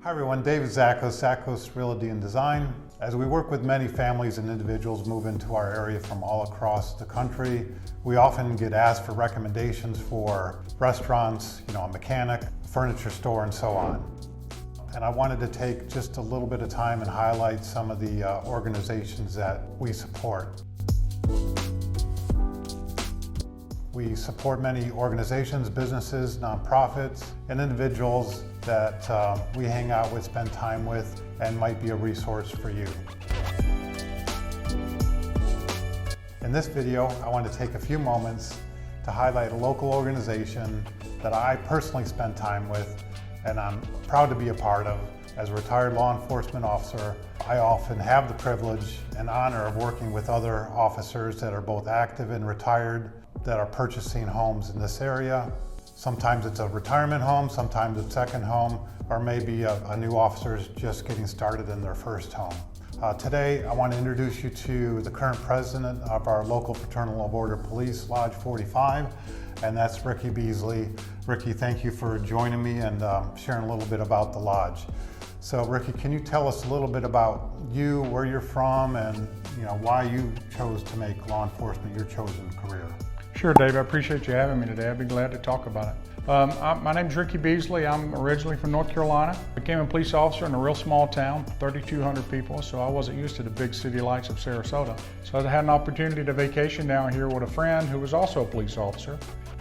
Hi everyone, David Zakos Realty and Design. As we work with many families and individuals move into our area from all across the country, we often get asked for recommendations for restaurants, a mechanic, a furniture store, and so on. And I wanted to take just a little bit of time and highlight some of the organizations that we support. We support many organizations, businesses, nonprofits, and individuals that we hang out with, spend time with, and might be a resource for you. In this video, I want to take a few moments to highlight a local organization that I personally spend time with and I'm proud to be a part of. As a retired law enforcement officer, I often have the privilege and honor of working with other officers that are both active and retired that are purchasing homes in this area. Sometimes it's a retirement home, sometimes it's second home, or maybe a new officer is just getting started in their first home. Today, I want to introduce you to the current president of our local Fraternal Order of Police, Lodge 45, and that's Ricky Beasley. Ricky, thank you for joining me and sharing a little bit about the Lodge. So Ricky, can you tell us a little bit about you, where you're from, and why you chose to make law enforcement your chosen career? Sure, Dave. I appreciate you having me today. I'd be glad to talk about it. My name's Ricky Beasley. I'm originally from North Carolina. Became a police officer in a real small town, 3,200 people, so I wasn't used to the big city lights of Sarasota. So I had an opportunity to vacation down here with a friend who was also a police officer.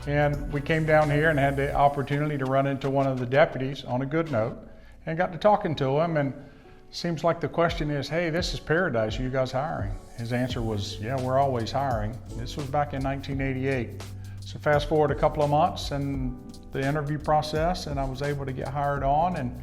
And we came down here and had the opportunity to run into one of the deputies on a good note and got to talking to him. And seems like the question is, hey, this is paradise, are you guys hiring? His answer was, yeah, we're always hiring. This was back in 1988. So fast forward a couple of months and the interview process, and I was able to get hired on and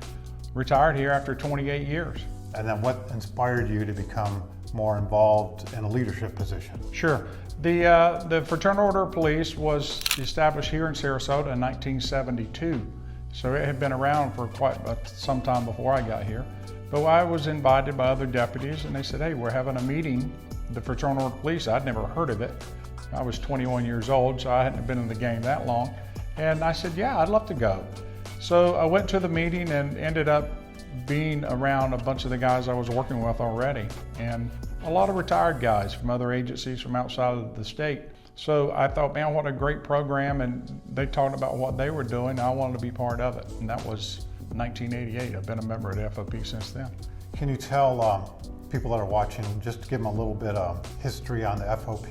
retired here after 28 years. And then what inspired you to become more involved in a leadership position? Sure. The Fraternal Order of Police was established here in Sarasota in 1972. So it had been around for quite some time before I got here. But I was invited by other deputies and they said, hey, we're having a meeting, the Fraternal Order of Police. I'd never heard of it. I was 21 years old, so I hadn't been in the game that long. And I said, yeah, I'd love to go. So I went to the meeting and ended up being around a bunch of the guys I was working with already. And a lot of retired guys from other agencies from outside of the state. So I thought, man, what a great program. And they talked about what they were doing. I wanted to be part of it. And that was 1988. I've been a member of the FOP since then. Can you tell people that are watching, just to give them a little bit of history on the FOP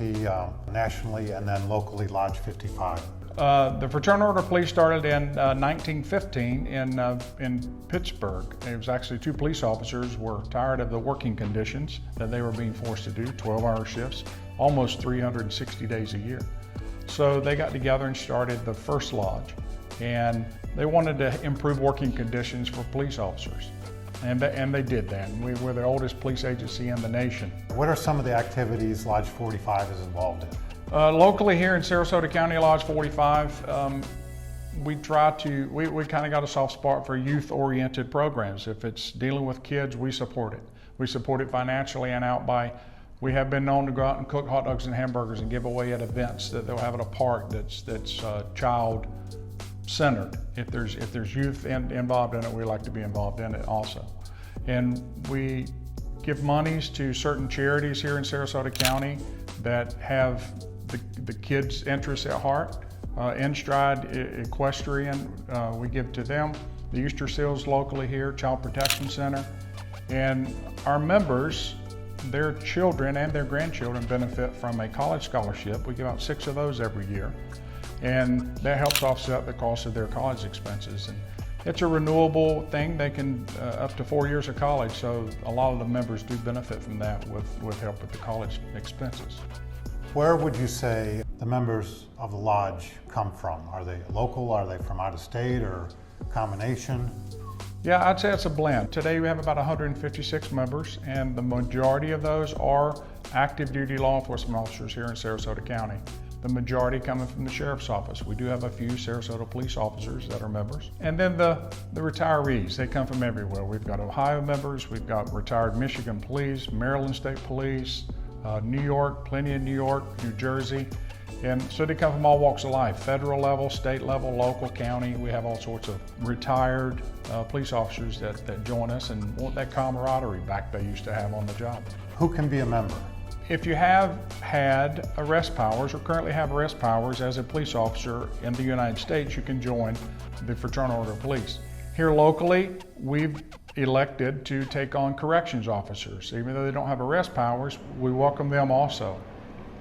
nationally and then locally, Lodge 55? The Fraternal Order of Police started in 1915 in Pittsburgh. It was actually two police officers were tired of the working conditions that they were being forced to do, 12-hour shifts, almost 360 days a year. So they got together and started the first lodge. And they wanted to improve working conditions for police officers. And they did that. And we were the oldest police agency in the nation. What are some of the activities Lodge 45 is involved in? Locally here in Sarasota County, Lodge 45, we kind of got a soft spot for youth-oriented programs. If it's dealing with kids, we support it. We support it financially and we have been known to go out and cook hot dogs and hamburgers and give away at events that they'll have at a park that's child-centered. If there's youth involved in it, we like to be involved in it also. And we give monies to certain charities here in Sarasota County that have the kids' interests at heart. Stride Equestrian, we give to them. The Easter Seals locally here, Child Protection Center. And our members, their children and their grandchildren benefit from a college scholarship. We give out 6 of those every year. And that helps offset the cost of their college expenses. And it's a renewable thing. They can, up to 4 years of college, so a lot of the members do benefit from that with help with the college expenses. Where would you say the members of the Lodge come from? Are they local? Are they from out of state or combination? Yeah, I'd say it's a blend. Today we have about 156 members, and the majority of those are active duty law enforcement officers here in Sarasota County. The majority coming from the Sheriff's Office. We do have a few Sarasota police officers that are members. And then the retirees, they come from everywhere. We've got Ohio members, we've got retired Michigan police, Maryland State Police, New York, plenty in New York, New Jersey. And so they come from all walks of life, federal level, state level, local, county. We have all sorts of retired police officers that join us and want that camaraderie back they used to have on the job. Who can be a member? If you have had arrest powers or currently have arrest powers as a police officer in the United States, you can join the Fraternal Order of Police. Here locally, we've elected to take on corrections officers. Even though they don't have arrest powers, we welcome them also.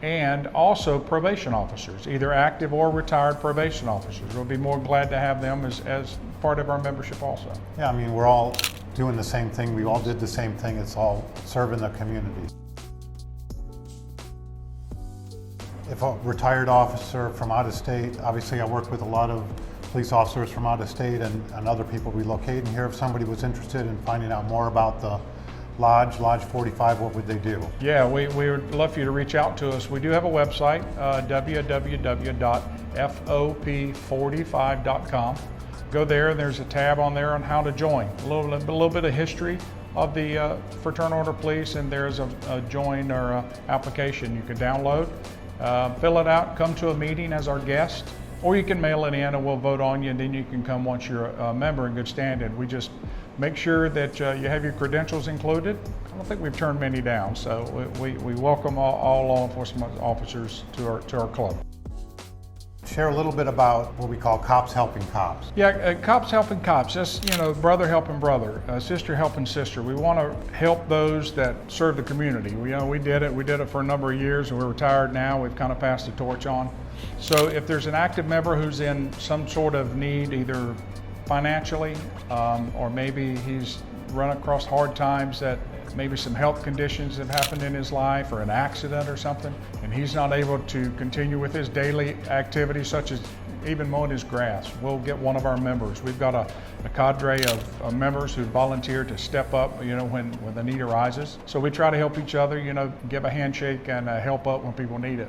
And also probation officers, either active or retired probation officers. We'll be more glad to have them as part of our membership also. Yeah, I mean, we're all doing the same thing. We all did the same thing. It's all serving the community. If a retired officer from out of state, obviously I work with a lot of police officers from out of state and other people relocating here. If somebody was interested in finding out more about the Lodge 45, what would they do? Yeah, we would love for you to reach out to us. We do have a website, www.fop45.com. Go there, and there's a tab on there on how to join. A little bit of history of the Fraternal Order of Police, and there's a join or a application you can download. Fill it out, come to a meeting as our guest, or you can mail it in and we'll vote on you, and then you can come once you're a member in good standing. We just make sure that you have your credentials included. I don't think we've turned many down, so we welcome all law enforcement officers to our club. Share a little bit about what we call cops helping cops. Yeah, cops helping cops, just, brother helping brother, sister helping sister. We want to help those that serve the community. We did it for a number of years, and we're retired now. We've kind of passed the torch on. So if there's an active member who's in some sort of need, either financially, or maybe he's run across hard times, that maybe some health conditions have happened in his life or an accident or something, and he's not able to continue with his daily activities, such as even mowing his grass, we'll get one of our members. We've got a cadre of members who volunteer to step up, when the need arises. So we try to help each other, give a handshake and help up when people need it.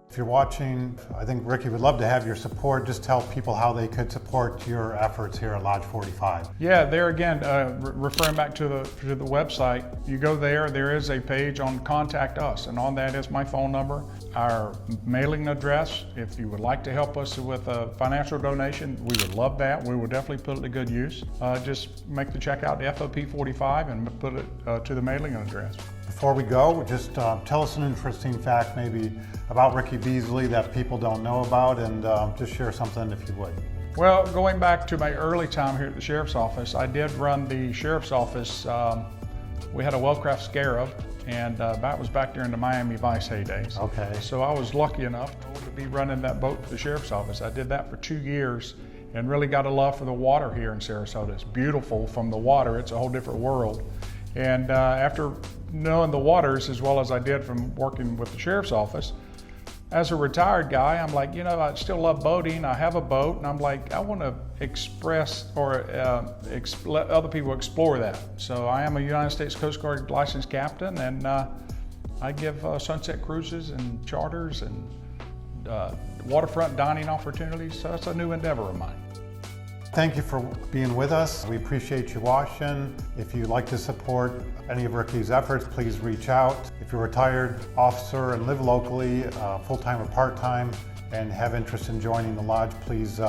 If you're watching, I think Ricky would love to have your support. Just tell people how they could support your efforts here at Lodge 45. Yeah, there again, referring back to the website, you go there is a page on Contact Us, and on that is my phone number, our mailing address. If you would like to help us with a financial donation, we would love that. We will definitely put it to good use. Just make the check out to FOP45 and put it to the mailing address. Before we go, just tell us an interesting fact maybe about Ricky Beasley that people don't know about, and just share something if you would. Well, going back to my early time here at the Sheriff's Office, I did run the Sheriff's Office. We had a Wellcraft Scarab, and that was back during the Miami Vice heydays. Okay. So I was lucky enough to be running that boat for the Sheriff's Office. I did that for 2 years and really got a love for the water here in Sarasota. It's beautiful from the water. It's a whole different world. And after knowing the waters as well as I did from working with the Sheriff's Office, as a retired guy, I'm like, I still love boating. I have a boat, and I'm like, I want to express or let other people explore that. So I am a United States Coast Guard licensed captain, and I give sunset cruises and charters and waterfront dining opportunities. So that's a new endeavor of mine. Thank you for being with us. We appreciate you watching. If you'd like to support any of Ricky's efforts, please reach out. If you're a retired officer and live locally, full-time or part-time, and have interest in joining the Lodge, please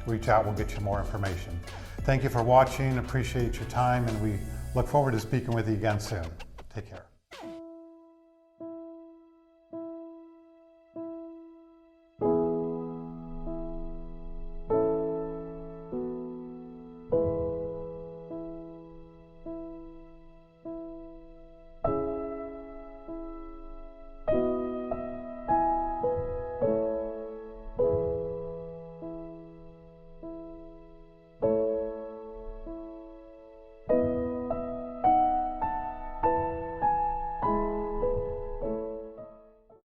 reach out. We'll get you more information. Thank you for watching. Appreciate your time, and we look forward to speaking with you again soon. Take care.